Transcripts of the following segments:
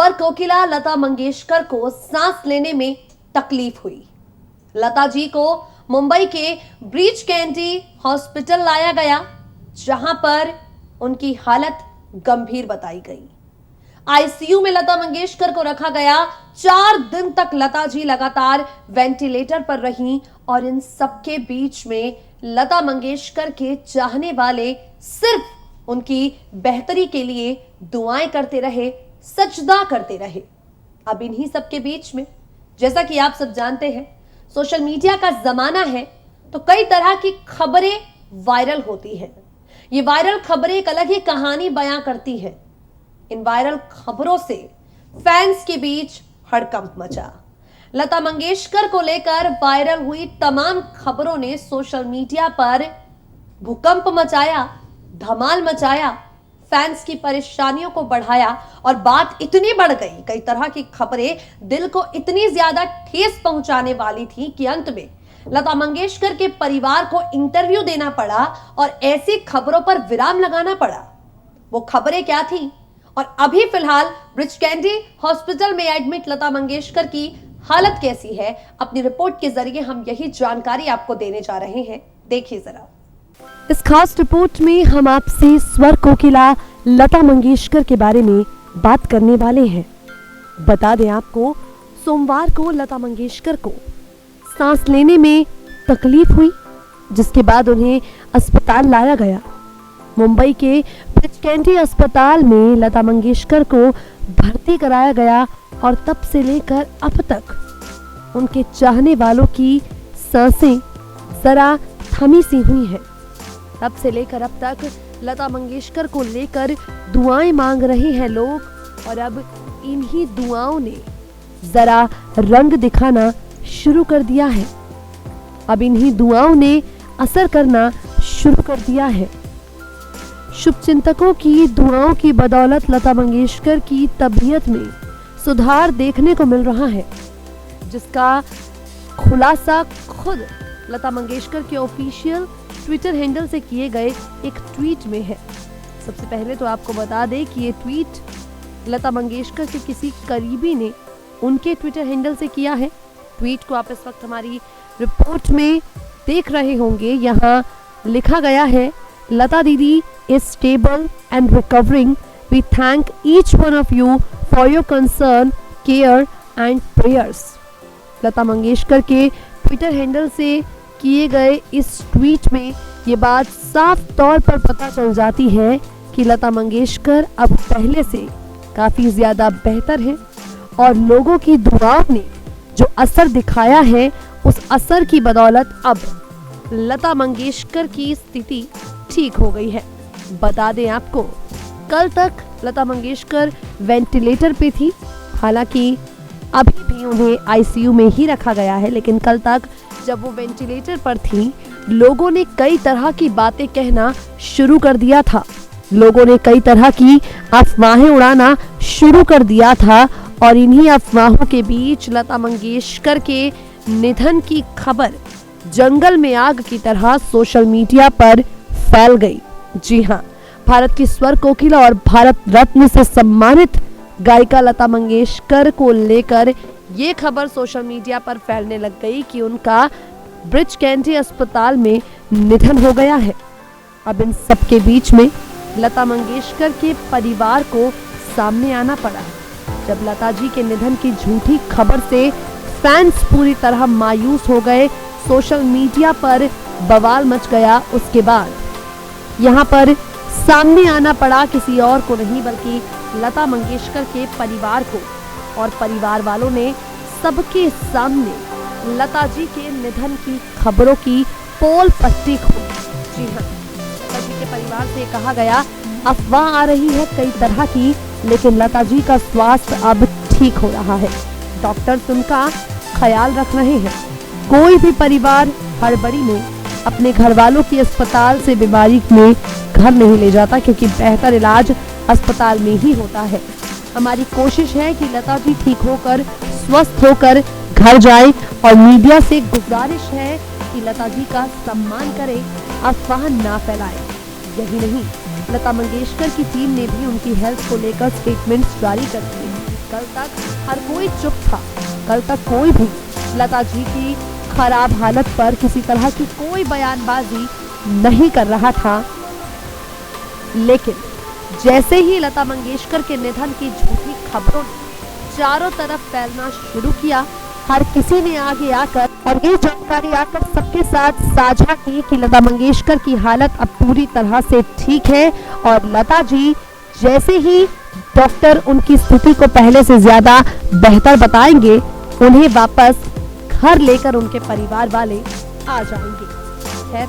स्वर कोकिला लता मंगेशकर को सांस लेने में तकलीफ हुई। लता जी को मुंबई के ब्रीच कैंडी हॉस्पिटल लाया गया, जहां पर उनकी हालत गंभीर बताई गई। आईसीयू में लता मंगेशकर को रखा गया। 4 दिन तक लता जी लगातार वेंटिलेटर पर रहीं और इन सबके बीच में लता मंगेशकर के चाहने वाले सिर्फ उनकी बेहतरी के लिए दुआएं करते रहे, सजदा करते रहे। अब इन्हीं सबके बीच में, जैसा कि आप सब जानते हैं, सोशल मीडिया का जमाना है, तो कई तरह की खबरें वायरल होती हैं। ये वायरल खबरें एक अलग ही कहानी बयां करती हैं। इन वायरल खबरों से फैंस के बीच हड़कंप मचा। लता मंगेशकर को लेकर वायरल हुई तमाम खबरों ने सोशल मीडिया पर भूकंप मचाया, धमाल मचाया, फैंस की परेशानियों को बढ़ाया और बात इतनी बढ़ गई, कई तरह की खबरें दिल को इतनी ज्यादा ठेस पहुंचाने वाली थी कि अंत में लता मंगेशकर के परिवार को इंटरव्यू देना पड़ा और ऐसी खबरों पर विराम लगाना पड़ा। वो खबरें क्या थी और अभी फिलहाल ब्रीच कैंडी हॉस्पिटल में एडमिट लता मंगेशकर की हालत कैसी है, अपनी रिपोर्ट के जरिए हम यही जानकारी आपको देने जा रहे हैं। देखिए जरा इस खास रिपोर्ट में हम आपसे स्वर कोकिला लता मंगेशकर के बारे में बात करने वाले हैं। बता दें आपको, सोमवार को लता मंगेशकर को सांस लेने में तकलीफ हुई, जिसके बाद उन्हें अस्पताल लाया गया। मुंबई के ब्रीच कैंडी अस्पताल में लता मंगेशकर को भर्ती कराया गया और तब से लेकर अब तक उनके चाहने वालों की सांसें जरा थमी सी हुई हैं। तब से लेकर अब तक लता मंगेशकर को लेकर दुआएं मांग रहे हैं लोग और अब इन्हीं दुआओं ने जरा रंग दिखाना शुरू कर दिया है। अब इन्हीं दुआओं ने असर करना शुरू कर दिया है। शुभचिंतकों की दुआओं की बदौलत लता मंगेशकर की तबीयत में सुधार देखने को मिल रहा है, जिसका खुलासा खुद लता मंगेशकर के ऑफिशियल ट्विटर हैंडल से किए गए एक ट्वीट में है। सबसे पहले तो आपको बता दें कि ये ट्वीट लता मंगेशकर के किसी करीबी ने उनके ट्विटर हैंडल से किया है। ट्वीट को आप इस वक्त हमारी रिपोर्ट में देख रहे होंगे। यहाँ लिखा गया है, लता दीदी is stable and recovering. We thank each one of you for your concern, care and prayers. Lata Mangeshkar के ट्विटर हैंडल से किए गए इस ट्वीट में ये बात साफ तौर पर पता चल जाती है कि लता मंगेशकर अब पहले से काफी ज्यादा बेहतर हैं और लोगों की दुआओं ने जो असर दिखाया है, उस असर की बदौलत अब लता मंगेशकर की स्थिति ठीक हो गई है। बता दें आपको, कल तक लता मंगेशकर वेंटिलेटर पे थी। हालांकि अभी भी उन्हें आईसीयू में ही रखा गया है, लेकिन कल तक जब वो वेंटिलेटर पर थी, लोगों ने कई तरह की बातें कहना शुरू कर दिया था। लोगों ने कई तरह की अफवाहें उड़ाना शुरू कर दिया था और इन्हीं अफवाहों के बीच लता मंगेशकर के निधन की खबर जंगल में आग की तरह सोशल मीडिया पर फैल गई। जी हाँ, भारत की स्वर कोकिला और भारत रत्न से सम्मानित गायिका लता मंगेशकर को लेकर ये खबर सोशल मीडिया पर फैलने लग गई कि उनका ब्रीच कैंडी अस्पताल में निधन हो गया है। अब इन सबके बीच में लता मंगेशकर के परिवार को सामने आना पड़ा। जब लता जी के निधन की झूठी खबर से फैंस पूरी तरह मायूस हो गए, सोशल मीडिया पर बवाल मच गया, उसके बाद यहाँ पर सामने आना पड़ा किसी और को नहीं बल्कि लता मंगेशकर के परिवार को, और परिवार वालों ने सबके सामने लता जी के निधन की खबरों की पोल पट्टी खोली। जी हाँ, लता जी के परिवार से कहा गया, अफवाह आ रही है कई तरह की, लेकिन लता जी का स्वास्थ्य अब ठीक हो रहा है। डॉक्टर्स उनका ख्याल रख रहे हैं। कोई भी परिवार हड़बड़ी में अपने घर वालों की अस्पताल से बीमारी में घर नहीं ले जाता, क्योंकि बेहतर इलाज अस्पताल में ही होता है। हमारी कोशिश है कि लता जी ठीक होकर स्वस्थ होकर घर जाएं और मीडिया से गुजारिश है कि लता जी का सम्मान करें, अफवाह ना फैलाएं। यही नहीं, लता मंगेशकर की टीम ने भी उनकी हेल्थ को लेकर स्टेटमेंट्स जारी कर दिए। कल तक हर कोई चुप था। कल तक कोई भी लता जी की खराब हालत पर किसी तरह की कोई बयानबाजी नहीं कर रहा था। लेकिन जैसे ही लता मंगेशकर के निधन की झूठी खबरों ने चारों तरफ फैलना शुरू किया, हर किसी ने आगे आकर और ये जानकारी आकर सबके साथ साझा की कि लता मंगेशकर की हालत अब पूरी तरह से ठीक है और लता जी जैसे ही डॉक्टर उनकी स्थिति को पहले से ज्यादा बेहतर बताएंगे, उन्हें वापस घर लेकर उनके परिवार वाले आ जाएंगे। खैर,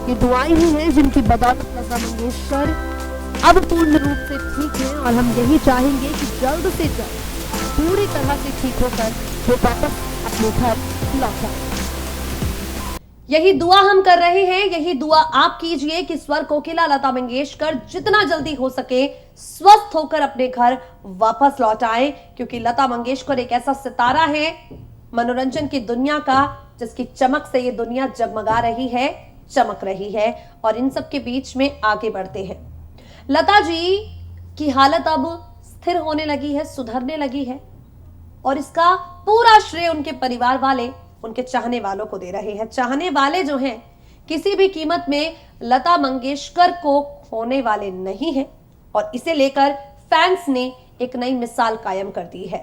ये दुआएं ही हैं जिनकी बदौलत लता मंगेशकर अब पूर्ण रूप से ठीक हैं और हम यही चाहेंगे कि जल्द से जल्द पूरी तरह से ठीक होकर वो वापस अपने घर लौट आए। यही दुआ हम कर रहे हैं, यही दुआ आप कीजिए कि स्वर कोकिला लता मंगेशकर जितना जल्दी हो सके स्वस्थ होकर अपने घर वापस लौट आए, क्योंकि लता मंगेशकर एक ऐसा सितारा है मनोरंजन की दुनिया का जिसकी चमक से ये दुनिया जगमगा रही है, चमक रही है और इन सब के बीच में आगे बढ़ते हैं। लता जी की हालत अब स्थिर होने लगी है, सुधरने लगी है और इसका पूरा श्रेय उनके परिवार वाले, उनके चाहने वालों को दे रहे हैं। चाहने वाले जो हैं किसी भी कीमत में लता मंगेशकर को खोने वाले नहीं हैं और इसे लेकर फैंस ने एक नई मिसाल कायम कर दी है।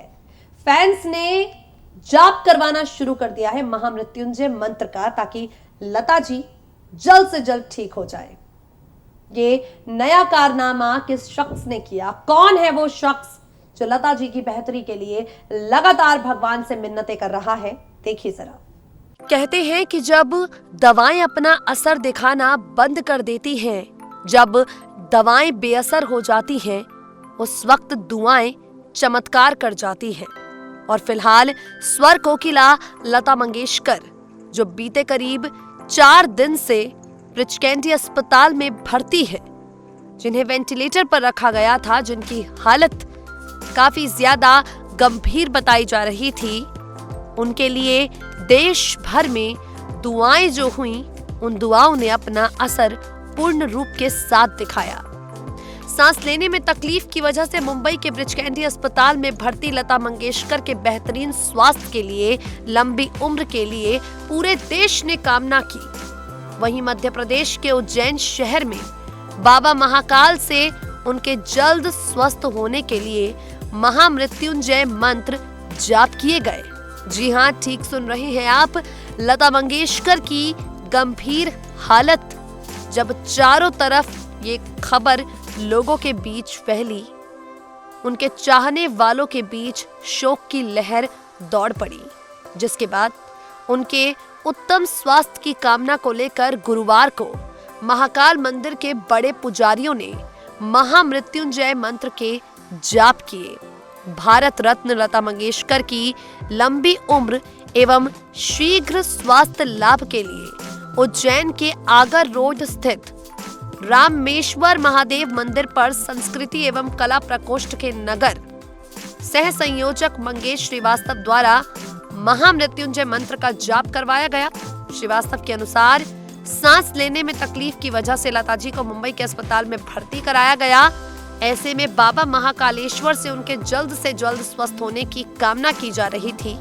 फैंस ने जाप करवाना शुरू कर दिया है महामृत्युंजय मंत्र का, ताकि लता जी जल्द से जल्द ठीक हो जाए। ये नया कारनामा किस शख्स ने किया, कौन है वो शख्स जो लता जी की बेहतरी के लिए लगातार भगवान से मिन्नतें कर रहा है, देखिए जरा। कहते हैं कि जब दवाएं अपना असर दिखाना बंद कर देती हैं, जब दवाएं बेअसर हो जाती हैं, उस वक्त दुआएं चमत्कार कर जाती हैं। और फिलहाल स्वर कोकिला लता मंगेशकर जो बीते करीब 4 दिन से ब्रीच कैंडी अस्पताल में भर्ती है, जिन्हें वेंटिलेटर पर रखा गया था, जिनकी हालत काफी ज्यादा गंभीर बताई जा रही थी, उनके लिए देश भर में दुआएं जो हुई, उन दुआओं ने अपना असर पूर्ण रूप के साथ दिखाया। सांस लेने में तकलीफ की वजह से मुंबई के ब्रीच कैंडी अस्पताल में भर्ती लता मंगेशकर के बेहतरीन स्वास्थ्य के लिए, लंबी उम्र के लिए पूरे देश ने कामना की। वहीं मध्य प्रदेश के उज्जैन शहर में बाबा महाकाल से उनके जल्द स्वस्थ होने के लिए महामृत्युंजय मंत्र जाप किए गए। जी हां, ठीक सुन रहे हैं आप, लता मंगेशकर की गंभीर हालत जब चारों तरफ ये खबर लोगों के बीच फैली, उनके चाहने वालों के बीच शोक की लहर दौड़ पड़ी, जिसके बाद उनके उत्तम स्वास्थ्य की कामना को लेकर गुरुवार को महाकाल मंदिर के बड़े पुजारियों ने महामृत्युंजय मंत्र के जाप किए। भारत रत्न लता मंगेशकर की लंबी उम्र एवं शीघ्र स्वास्थ्य लाभ के लिए उज्जैन के आगर रोड स्थित रामेश्वर महादेव मंदिर पर संस्कृति एवं कला प्रकोष्ठ के नगर सह संयोजक मंगेश श्रीवास्तव द्वारा महामृत्युंजय मंत्र का जाप करवाया गया। श्रीवास्तव के अनुसार सांस लेने में तकलीफ की वजह से लता जी को मुंबई के अस्पताल में भर्ती कराया गया। ऐसे में बाबा महाकालेश्वर से उनके जल्द से जल्द स्वस्थ होने की कामना की जा रही थी।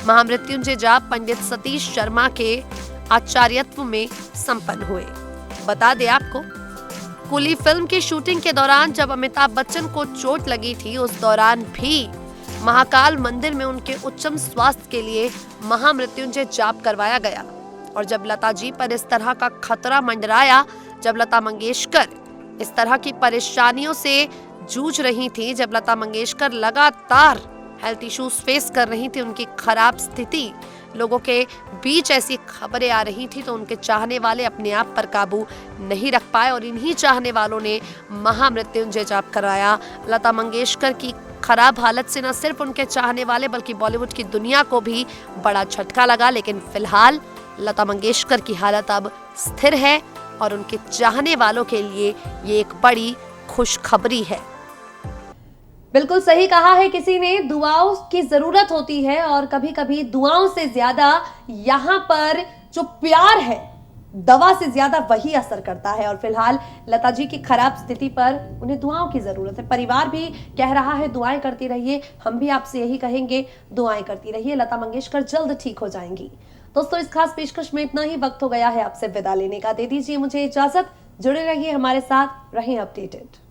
महामृत्युंजय जाप पंडित सतीश शर्मा के आचार्यत्व में संपन्न हुए। बता दें आपको, कुली फिल्म की शूटिंग के दौरान जब अमिताभ बच्चन को चोट लगी थी, उस दौरान भी महाकाल मंदिर में उनके उच्चम स्वास्थ्य के लिए महामृत्युंजय जाप करवाया गया। और जब लता जी पर इस तरह का खतरा मंडराया, जब लता मंगेशकर इस तरह की परेशानियों से जूझ रही थी, जब लता मंगेशकर लगातार हेल्थ इश्यूज फेस कर रही थी, उनकी खराब स्थिति लोगों के बीच ऐसी खबरें आ रही थी, तो उनके चाहने वाले अपने आप पर काबू नहीं रख पाए और इन्हीं चाहने वालों ने महामृत्युंजय जाप कराया। लता मंगेशकर की खराब हालत से न सिर्फ उनके चाहने वाले बल्कि बॉलीवुड की दुनिया को भी बड़ा झटका लगा, लेकिन फिलहाल लता मंगेशकर की हालत अब स्थिर है और उनके चाहने वालों के लिए ये एक बड़ी खुशखबरी है। बिल्कुल सही कहा है किसी ने, दुआओं की जरूरत होती है और कभी कभी दुआओं से ज्यादा यहाँ पर जो प्यार है दवा से ज्यादा वही असर करता है। और फिलहाल लता जी की खराब स्थिति पर उन्हें दुआओं की जरूरत है। परिवार भी कह रहा है दुआएं करती रहिए, हम भी आपसे यही कहेंगे, दुआएं करती रहिए। लता मंगेशकर जल्द ठीक हो जाएंगी। दोस्तों, इस खास पेशकश में इतना ही। वक्त हो गया है आपसे विदा लेने का। दे दीजिए मुझे इजाजत। जुड़े रहिए हमारे साथ, रहें अपडेटेड।